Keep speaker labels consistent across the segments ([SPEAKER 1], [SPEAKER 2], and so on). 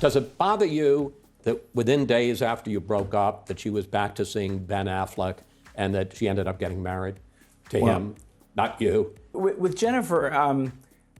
[SPEAKER 1] Does it bother you that within days after you broke up that she was back to seeing Ben Affleck and that she ended up getting married to him, not you?
[SPEAKER 2] With Jennifer,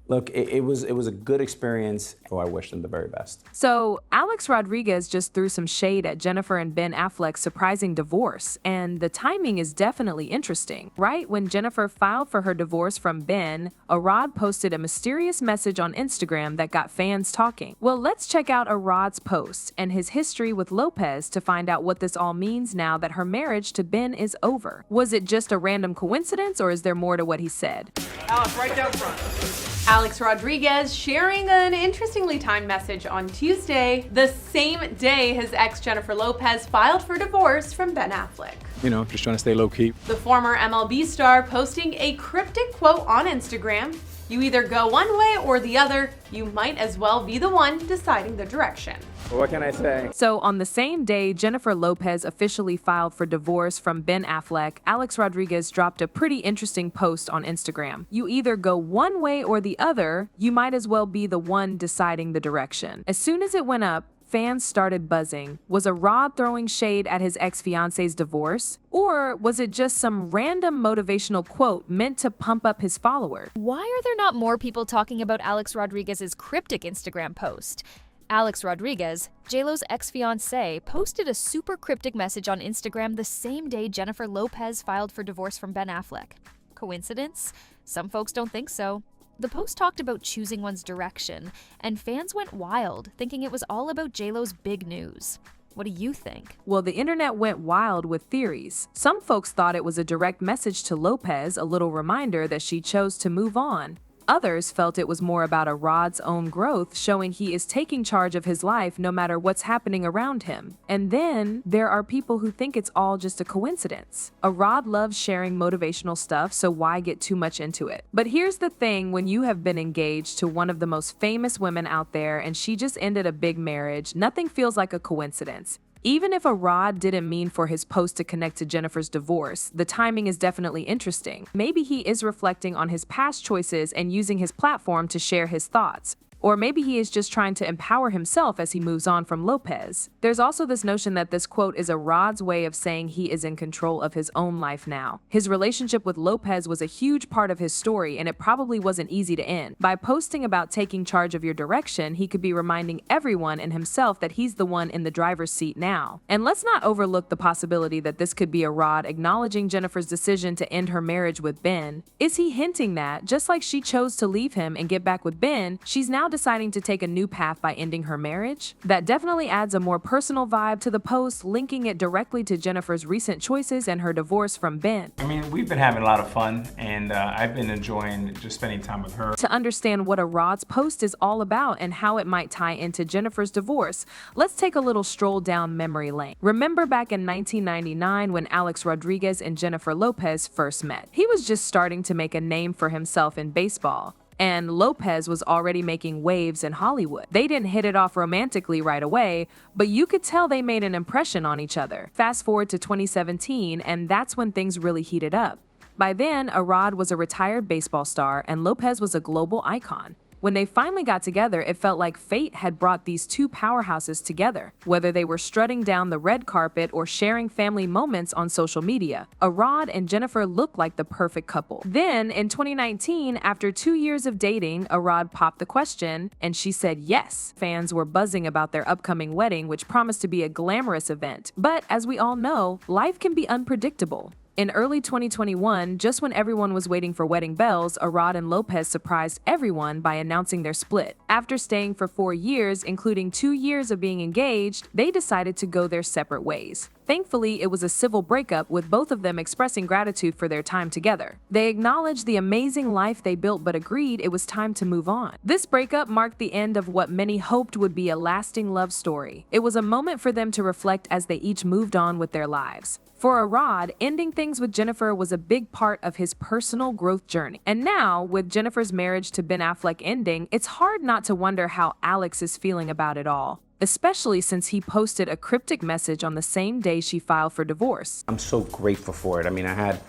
[SPEAKER 2] look, it was a good experience. Oh, I wish them the very best.
[SPEAKER 3] So, Alex Rodriguez just threw some shade at Jennifer and Ben Affleck's surprising divorce, and the timing is definitely interesting. Right when Jennifer filed for her divorce from Ben, Arad posted a mysterious message on Instagram that got fans talking. Well, let's check out Arad's post and his history with Lopez to find out what this all means now that her marriage to Ben is over. Was it just a random coincidence, or is there more to what he said?
[SPEAKER 4] Alex, right down front. Alex Rodriguez sharing an interestingly timed message on Tuesday, the same day his ex Jennifer Lopez filed for divorce from Ben Affleck.
[SPEAKER 2] You know, just trying to stay low-key.
[SPEAKER 4] The former MLB star posting a cryptic quote on Instagram: "You either go one way or the other. You might as well be the one deciding the direction."
[SPEAKER 2] What can I say?
[SPEAKER 3] So on the same day Jennifer Lopez officially filed for divorce from Ben Affleck, Alex Rodriguez dropped a pretty interesting post on Instagram. "You either go one way or the other. You might as well be the one deciding the direction." As soon as it went up, fans started buzzing. Was Arad throwing shade at his ex-fiance's divorce? Or was it just some random motivational quote meant to pump up his followers?
[SPEAKER 5] Why are there not more people talking about Alex Rodriguez's cryptic Instagram post? Alex Rodriguez, JLo's ex-fiancé, posted a super cryptic message on Instagram the same day Jennifer Lopez filed for divorce from Ben Affleck. Coincidence? Some folks don't think so. The post talked about choosing one's direction, and fans went wild, thinking it was all about JLo's big news. What do you think?
[SPEAKER 3] Well, the internet went wild with theories. Some folks thought it was a direct message to Lopez, a little reminder that she chose to move on. Others felt it was more about Arad's own growth, showing he is taking charge of his life no matter what's happening around him. And then there are people who think it's all just a coincidence. Arad loves sharing motivational stuff, so why get too much into it? But here's the thing, when you have been engaged to one of the most famous women out there and she just ended a big marriage, nothing feels like a coincidence. Even if Arad didn't mean for his post to connect to Jennifer's divorce, the timing is definitely interesting. Maybe he is reflecting on his past choices and using his platform to share his thoughts. Or maybe he is just trying to empower himself as he moves on from Lopez. There's also this notion that this quote is Arad's way of saying he is in control of his own life now. His relationship with Lopez was a huge part of his story, and it probably wasn't easy to end. By posting about taking charge of your direction, he could be reminding everyone and himself that he's the one in the driver's seat now. And let's not overlook the possibility that this could be Arad acknowledging Jennifer's decision to end her marriage with Ben. Is he hinting that, just like she chose to leave him and get back with Ben, she's now deciding to take a new path by ending her marriage? That definitely adds a more personal vibe to the post, linking it directly to Jennifer's recent choices and her divorce from Ben.
[SPEAKER 6] I mean, we've been having a lot of fun, and I've been enjoying just spending time with her.
[SPEAKER 3] To understand what Arad's post is all about and how it might tie into Jennifer's divorce, let's take a little stroll down memory lane. Remember back in 1999 when Alex Rodriguez and Jennifer Lopez first met? He was just starting to make a name for himself in baseball, and Lopez was already making waves in Hollywood. They didn't hit it off romantically right away, but you could tell they made an impression on each other. Fast forward to 2017, and that's when things really heated up. By then, Arad was a retired baseball star, and Lopez was a global icon. When they finally got together, it felt like fate had brought these two powerhouses together. Whether they were strutting down the red carpet or sharing family moments on social media, Arad and Jennifer looked like the perfect couple. Then, in 2019, after 2 years of dating, Arad popped the question, and she said yes. Fans were buzzing about their upcoming wedding, which promised to be a glamorous event. But as we all know, life can be unpredictable. In early 2021, just when everyone was waiting for wedding bells, Arad and Lopez surprised everyone by announcing their split. After staying for 4 years, including 2 years of being engaged, they decided to go their separate ways. Thankfully, it was a civil breakup, with both of them expressing gratitude for their time together. They acknowledged the amazing life they built but agreed it was time to move on. This breakup marked the end of what many hoped would be a lasting love story. It was a moment for them to reflect as they each moved on with their lives. For Arad, ending things with Jennifer was a big part of his personal growth journey. And now, with Jennifer's marriage to Ben Affleck ending, it's hard not to wonder how Alex is feeling about it all, especially since he posted a cryptic message on the same day she filed for divorce.
[SPEAKER 2] I'm so grateful for it. I mean, I had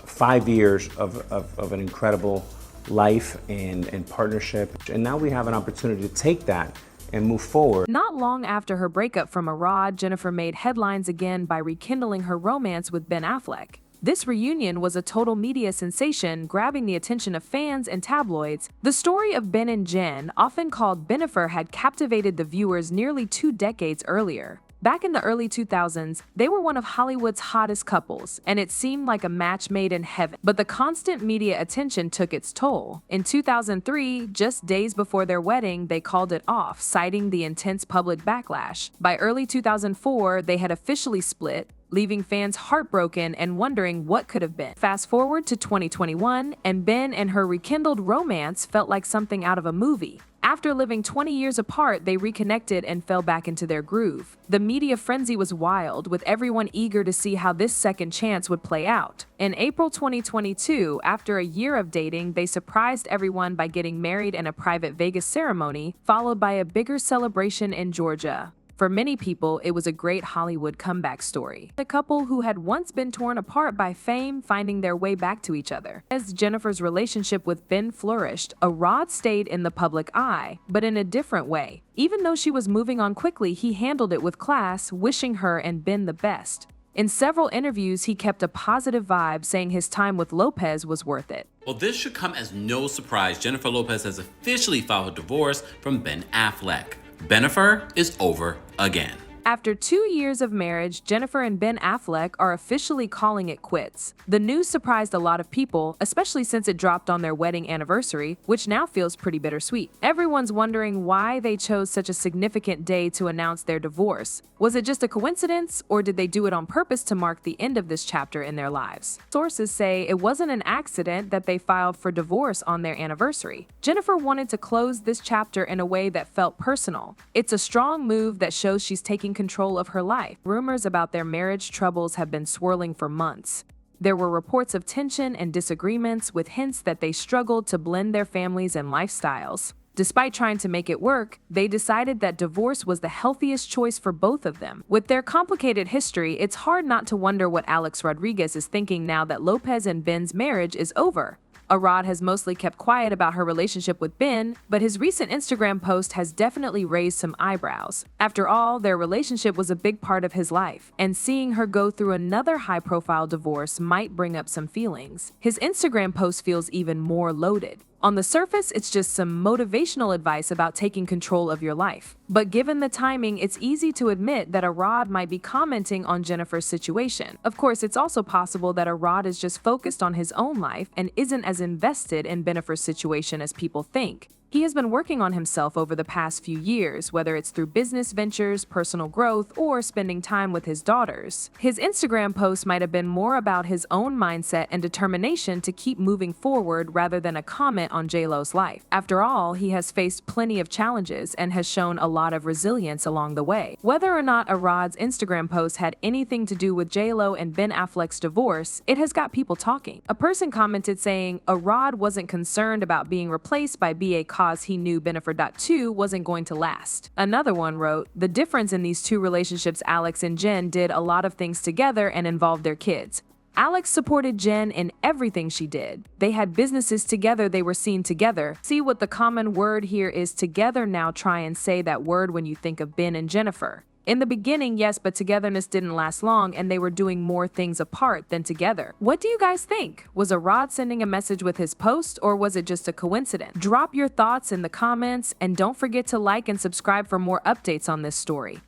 [SPEAKER 2] 5 years of an incredible life and partnership, and now we have an opportunity to take that and move forward.
[SPEAKER 3] Not long after her breakup from Arad, Jennifer made headlines again by rekindling her romance with Ben Affleck. This reunion was a total media sensation, grabbing the attention of fans and tabloids. The story of Ben and Jen, often called Bennifer, had captivated the viewers nearly 2 decades earlier. Back in the early 2000s, they were one of Hollywood's hottest couples, and it seemed like a match made in heaven. But the constant media attention took its toll. In 2003, just days before their wedding, they called it off, citing the intense public backlash. By early 2004, they had officially split, leaving fans heartbroken and wondering what could have been. Fast forward to 2021, and Ben and her rekindled romance felt like something out of a movie. After living 20 years apart, they reconnected and fell back into their groove. The media frenzy was wild, with everyone eager to see how this second chance would play out. In April 2022, after a year of dating, they surprised everyone by getting married in a private Vegas ceremony, followed by a bigger celebration in Georgia. For many people, it was a great Hollywood comeback story. The couple who had once been torn apart by fame finding their way back to each other. As Jennifer's relationship with Ben flourished, Arad stayed in the public eye, but in a different way. Even though she was moving on quickly, he handled it with class, wishing her and Ben the best. In several interviews, he kept a positive vibe, saying his time with Lopez was worth it.
[SPEAKER 7] Well, this should come as no surprise. Jennifer Lopez has officially filed a divorce from Ben Affleck. Bennifer is over again.
[SPEAKER 3] After 2 years of marriage, Jennifer and Ben Affleck are officially calling it quits. The news surprised a lot of people, especially since it dropped on their wedding anniversary, which now feels pretty bittersweet. Everyone's wondering why they chose such a significant day to announce their divorce. Was it just a coincidence, or did they do it on purpose to mark the end of this chapter in their lives? Sources say it wasn't an accident that they filed for divorce on their anniversary. Jennifer wanted to close this chapter in a way that felt personal. It's a strong move that shows she's taking control of her life. Rumors about their marriage troubles have been swirling for months. There were reports of tension and disagreements, with hints that they struggled to blend their families and lifestyles. Despite trying to make it work, they decided that divorce was the healthiest choice for both of them. With their complicated history, it's hard not to wonder what Alex Rodriguez is thinking now that Lopez and Ben's marriage is over. Arad has mostly kept quiet about her relationship with Ben, but his recent Instagram post has definitely raised some eyebrows. After all, their relationship was a big part of his life, and seeing her go through another high-profile divorce might bring up some feelings. His Instagram post feels even more loaded. On the surface, it's just some motivational advice about taking control of your life. But given the timing, it's easy to admit that Arad might be commenting on Jennifer's situation. Of course, it's also possible that Arad is just focused on his own life and isn't as invested in Jennifer's situation as people think. He has been working on himself over the past few years, whether it's through business ventures, personal growth, or spending time with his daughters. His Instagram post might have been more about his own mindset and determination to keep moving forward rather than a comment on J.Lo's life. After all, he has faced plenty of challenges and has shown a lot of resilience along the way. Whether or not Arad's Instagram post had anything to do with J.Lo and Ben Affleck's divorce, it has got people talking. A person commented saying Arad wasn't concerned about being replaced by B.A. cause he knew Bennifer.2 wasn't going to last. Another one wrote, "The difference in these two relationships, Alex and Jen did a lot of things together and involved their kids. Alex supported Jen in everything she did. They had businesses together, they were seen together. See what the common word here is together. Now try and say that word when you think of Ben and Jennifer. In the beginning, yes, but togetherness didn't last long and they were doing more things apart than together." What do you guys think? Was Arad sending a message with his post, or was it just a coincidence? Drop your thoughts in the comments and don't forget to like and subscribe for more updates on this story.